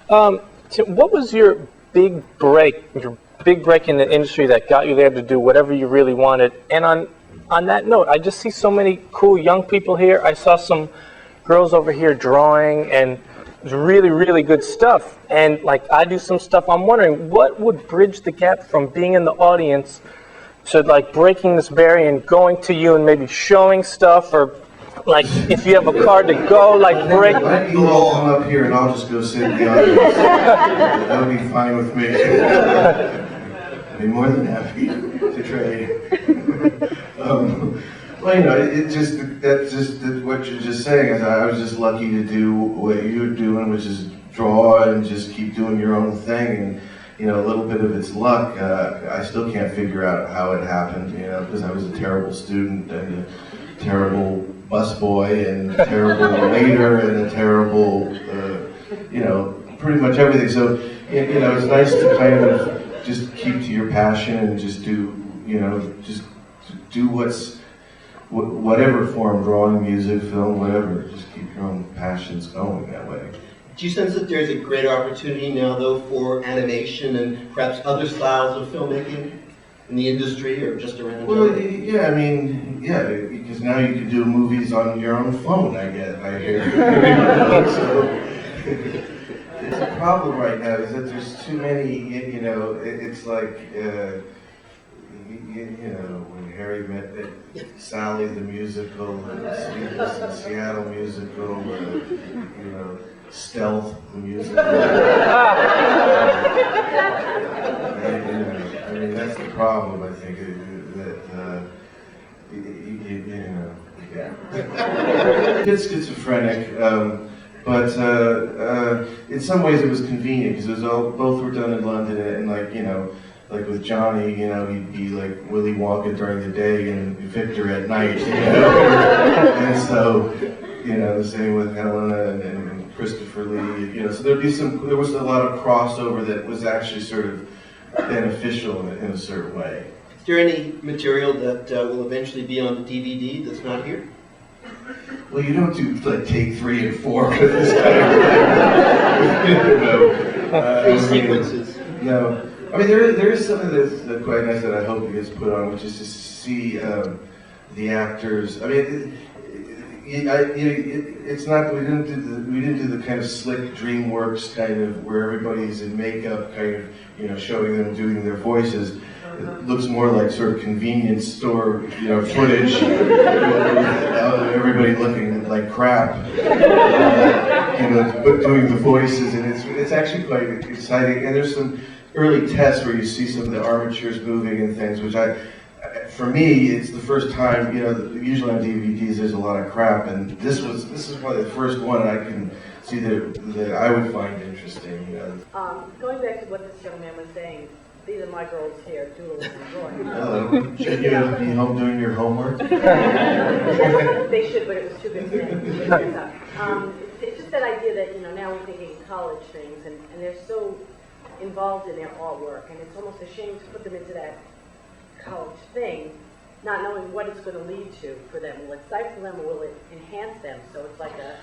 What was your big break in the industry that got you there to do whatever you really wanted? And on that note, I just see so many cool young people here. I saw some girls over here drawing, and it's really, really good stuff. And like I do some stuff, I'm wondering what would bridge the gap from being in the audience to like breaking this barrier and going to you and maybe showing stuff, or like if you have a card to go, like break. You all come up here and I'll just go sit in the audience. That would be fine with me. I'd be more than happy to trade. Well, you know, what you're just saying is I was just lucky to do what you're doing, which is draw and just keep doing your own thing. And you know, a little bit of it's luck. I still can't figure out how it happened, you know, because I was a terrible student and a terrible busboy and a terrible waiter and a terrible, you know, pretty much everything. So, you know, it's nice to kind of just keep to your passion and just do, you know, just do whatever form, drawing, music, film, whatever, just keep your own passions going that way. Do you sense that there's a greater opportunity now, though, for animation and perhaps other styles of filmmaking in the industry or just around? Well, yeah, I mean, yeah, because now you can do movies on your own phone, I hear. So, it's a problem right now is that there's too many, you know, it's like, you know, when Harry met Sally the musical, and Sleepless in Seattle musical, you know, Stealth the musical. I mean, that's the problem, I think, that, you know, yeah. It's schizophrenic, but in some ways it was convenient, because both were done in London, and like, you know, like with Johnny, you know, he'd be like Willy Wonka during the day and Victor at night, you know? And so, you know, the same with Helena and Christopher Lee, you know, so there was a lot of crossover that was actually sort of beneficial in a certain way. Is there any material that will eventually be on the DVD that's not here? Well, you don't do like take 3 and 4 with this kind of Sequences. No. I mean, there is something that's quite nice that I hope gets put on, which is to see the actors. I mean, it's not. We didn't do the kind of slick DreamWorks kind of where everybody's in makeup, kind of, you know, showing them doing their voices. It looks more like sort of convenience store, you know, footage. Everybody looking like crap, you know, but doing the voices, and it's actually quite exciting. And there's some early tests where you see some of the armatures moving and things, which for me, it's the first time, you know, usually on DVDs there's a lot of crap, and this is probably the first one I can see that I would find interesting. You know. Going back to what this young man was saying, these are my girls here, doodling and drawing. Hello. Should you be home doing your homework? They should, but it was too good for them. It's just that idea that, you know, now we're thinking college things, and they're so involved in their artwork, and it's almost a shame to put them into that college thing, not knowing what it's going to lead to for them. Will it stifle them, or will it enhance them? So it's like a...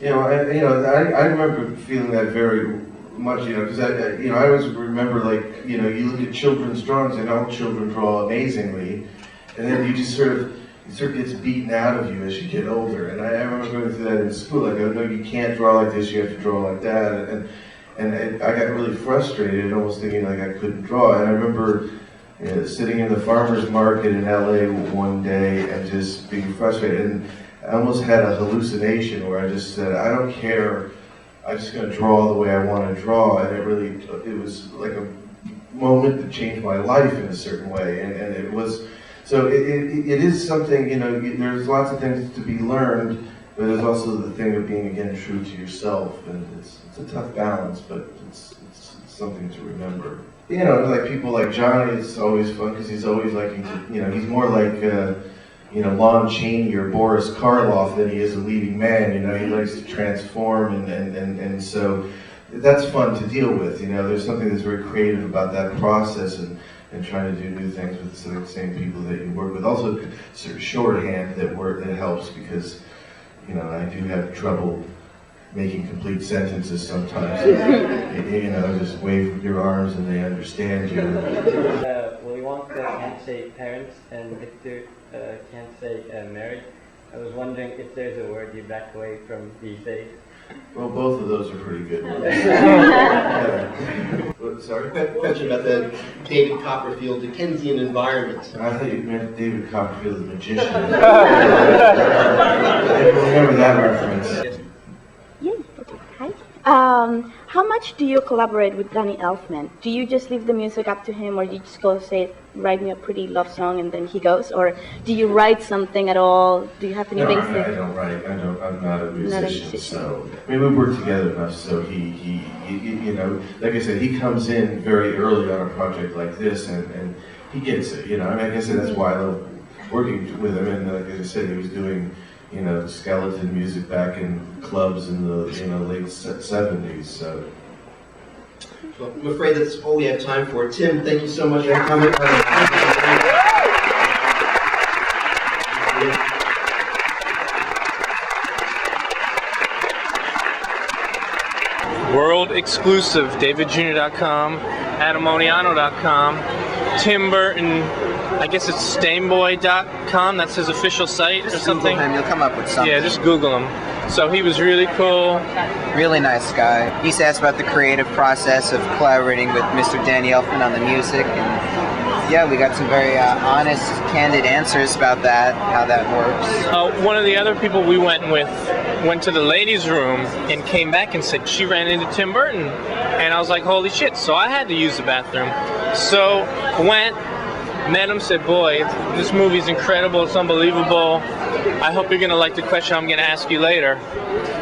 You know, I remember feeling that very much, you know, because I always remember, like, you know, you look at children's drawings, and all children draw amazingly, and then you just sort of gets beaten out of you as you get older. And I remember going through that in school. Like, oh no, you can't draw like this, you have to draw like that, and I got really frustrated, almost thinking like I couldn't draw. And I remember sitting in the farmer's market in LA one day and just being frustrated, and I almost had a hallucination where I just said, I don't care, I'm just going to draw the way I want to draw. And it was like a moment that changed my life in a certain way, and it was, so it is something, you know, there's lots of things to be learned, but there's also the thing of being, again, true to yourself, and it's a tough balance, but it's something to remember. You know, like people like Johnny, it's always fun because he's always liking to, you know, he's more like, you know, Lon Chaney or Boris Karloff than he is a leading man. You know, he likes to transform, and so that's fun to deal with. You know, there's something that's very creative about that process, and trying to do new things with the same people that you work with. Also, sort of shorthand that helps, because, you know, I do have trouble making complete sentences sometimes. You know, just wave your arms and they understand you. Willy Wonka can't say parents, and Victor can't say married. I was wondering if there's a word you back away from these days. Well, both of those are pretty good ones. Sorry? Question about the David Copperfield Dickensian environment. I thought you meant David Copperfield, the magician. I remember that reference. Hi. How much do you collaborate with Danny Elfman? Do you just leave the music up to him, or do you just go say, write me a pretty love song, and then he goes? Or do you write something at all? Do you have any No, basic? I don't write. I'm not a musician. So I mean, we work together enough. So he, you know, like I said, he comes in very early on a project like this, and he gets it. You know, I mean, like I said, that's why I love working with him. And like I said, he was doing, you know, skeleton music back in clubs in the, you know, late 70s. So. Well, I'm afraid that's all we have time for. Tim, thank you so much for coming. World exclusive, davidjr.com, adamoniano.com, Tim Burton, I guess it's stainboy.com, that's his official site or something. Google him, you'll come up with something. Yeah, just Google him. So he was really cool. Really nice guy. He used to ask about the creative process of collaborating with Mr. Danny Elfman on the music. And yeah, we got some very honest, candid answers about that, how that works. One of the other people we went with went to the ladies' room and came back and said she ran into Tim Burton. And I was like, holy shit. So I had to use the bathroom. So went, met him, said, boy, this movie's incredible, it's unbelievable. I hope you're going to like the question I'm going to ask you later.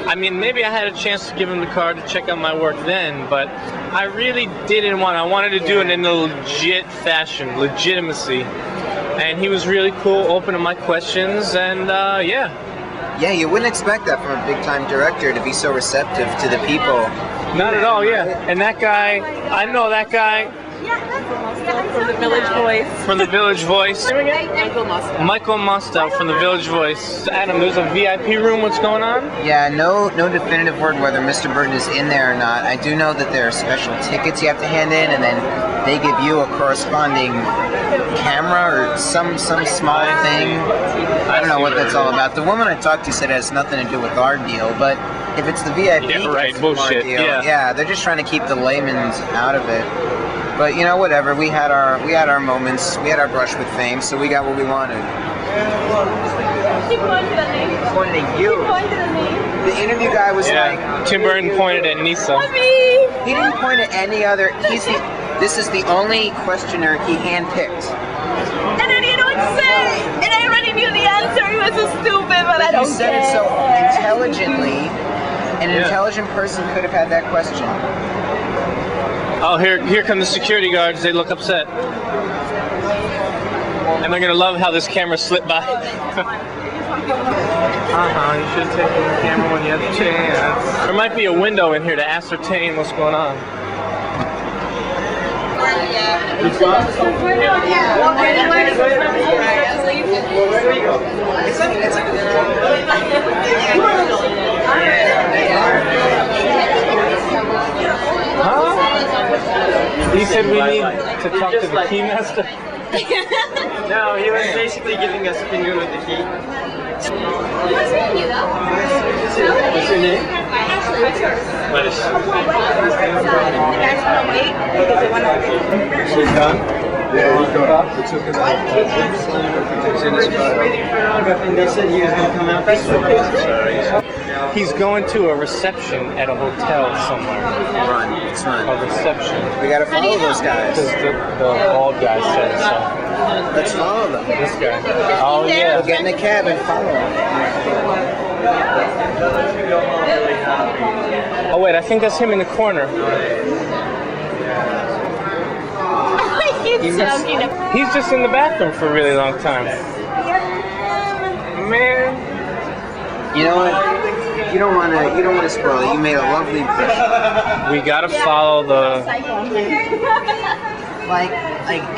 I mean, maybe I had a chance to give him the card to check out my work then, but I really didn't want. I wanted to do it in a legit fashion, legitimacy. And he was really cool, open to my questions, and yeah. Yeah, you wouldn't expect that from a big-time director to be so receptive to the people. Not at all, yeah. And that guy, I know that guy. From the Village Voice. From the Village Voice. Michael Mostow. Michael Mostow from the Village Voice. Adam, there's a VIP room. What's going on? Yeah, no definitive word whether Mr. Burton is in there or not. I do know that there are special tickets you have to hand in, and then they give you a corresponding camera or some small thing. I don't know what that's all about. The woman I talked to said it has nothing to do with our deal, but if it's the VIP bullshit. deal, yeah, they're just trying to keep the layman's out of it. But you know, whatever. We had our moments. We had our brush with fame, so we got what we wanted. He pointed at me. Pointed at you. He pointed at me. The interview guy was like, Tim Burton pointed at Nisa. he didn't point at any other. This is the only questioner he handpicked. And I didn't know what to say. And I already knew the answer. It was so stupid, but I don't You said it so intelligently. An intelligent person could have had that question. Oh, here come the security guards. They look upset. And they're gonna love how this camera slipped by. You should have taken the camera when you had the chance. There might be a window in here to ascertain what's going on. He said we need to talk to the keymaster. No, he was basically giving us a finger with the key. What's you though? What's your name? Ashley, what's yours? What is The guys want to wait because they want to. She's done? Yeah, he's done. Waiting for an autograph, and they said he was going to come out this way. He's going to a reception at a hotel somewhere. It's fun. A reception. We gotta follow those guys. Because the bald guy said so. Let's follow them. This guy. Oh yeah. We'll get in a cab and follow them. Oh wait, I think that's him in the corner. He's just in the bathroom for a really long time. Man. You know what? You don't want to spoil it. You made a lovely impression. We gotta follow the. Like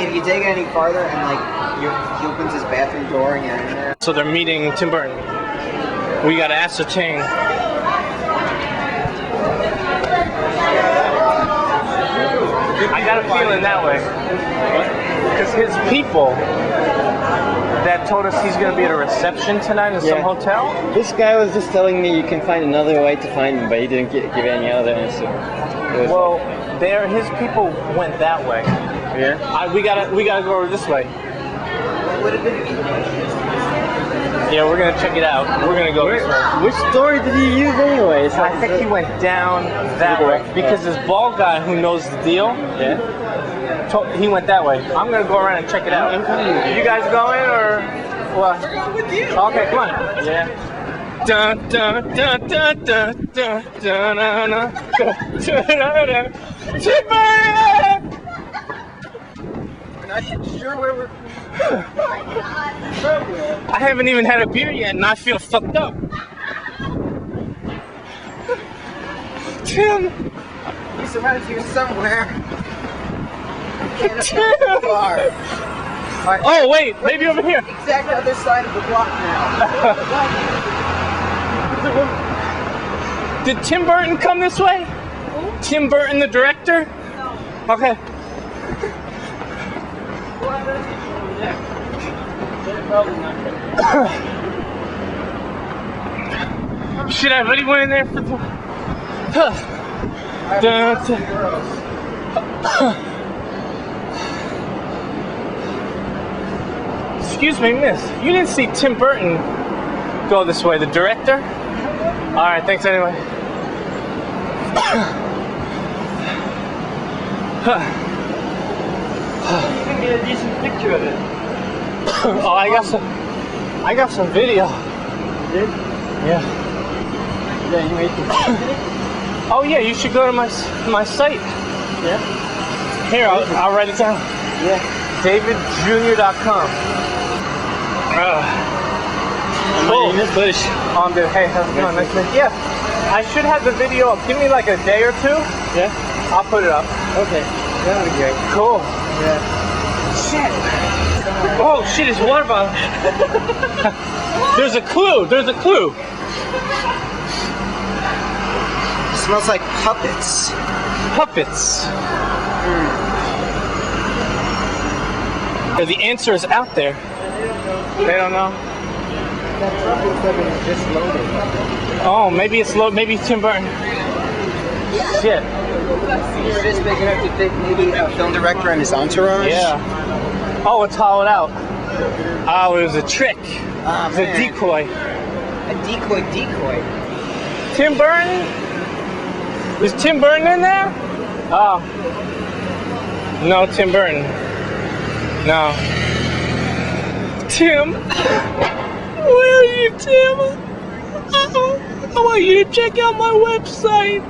if you take it any farther and he opens his bathroom door and you're in there. So they're meeting Tim Burton. We gotta ascertain. got a feeling that way. Because his people that told us he's going to be at a reception tonight in some hotel. This guy was just telling me you can find another way to find him, but he didn't give any other answer. Well, his people went that way. Yeah? We gotta go over this way. Yeah, we're gonna check it out. We're gonna go this way. Which story did he use anyways? I think he went down that way because this bald guy who knows the deal. Yeah. He went that way. I'm gonna go around and check it out. You guys going or what? We're going with you. Okay, come on. Yeah. Dun dun dun dun dun dun dun dun dun. We're not sure where we're. I haven't even had a beer yet, and I feel fucked up. Tim. He's around here somewhere. Tim. Far. Oh wait, maybe over here. Exact other side of the block now. Did Tim Burton come this way? Tim Burton, the director? Okay. Should I have anyone in there for the... Excuse me, miss. You didn't see Tim Burton go this way, the director? Alright, thanks anyway. You can get a decent picture of it. Oh, I got some video. Did? Yeah. Yeah, you made it. Oh yeah, you should go to my site. Yeah? Here, I'll write it down. Yeah. DavidJr.com. My name is Bush. Hey, how's it going? Nice to meet you. Yeah, I should have the video up. Give me like a day or two. Yeah? I'll put it up. Okay. That would be great. Cool. Yeah. Shit. Oh shit, it's water bottle. There's a clue. There's a clue. It smells like puppets. Puppets. The answer is out there. They don't know. That truck looks like it's just loaded. Oh, maybe it's low. Maybe it's Tim Burton. Shit. Is this big enough to fit maybe a film director and his entourage? Yeah. Oh, it's hollowed out. Oh, it was a trick. Ah, It was a man. decoy. A decoy. Tim Burton? Is Tim Burton in there? Oh. No, Tim Burton. No. Tim? Where are you, Tim? I want you to check out my website.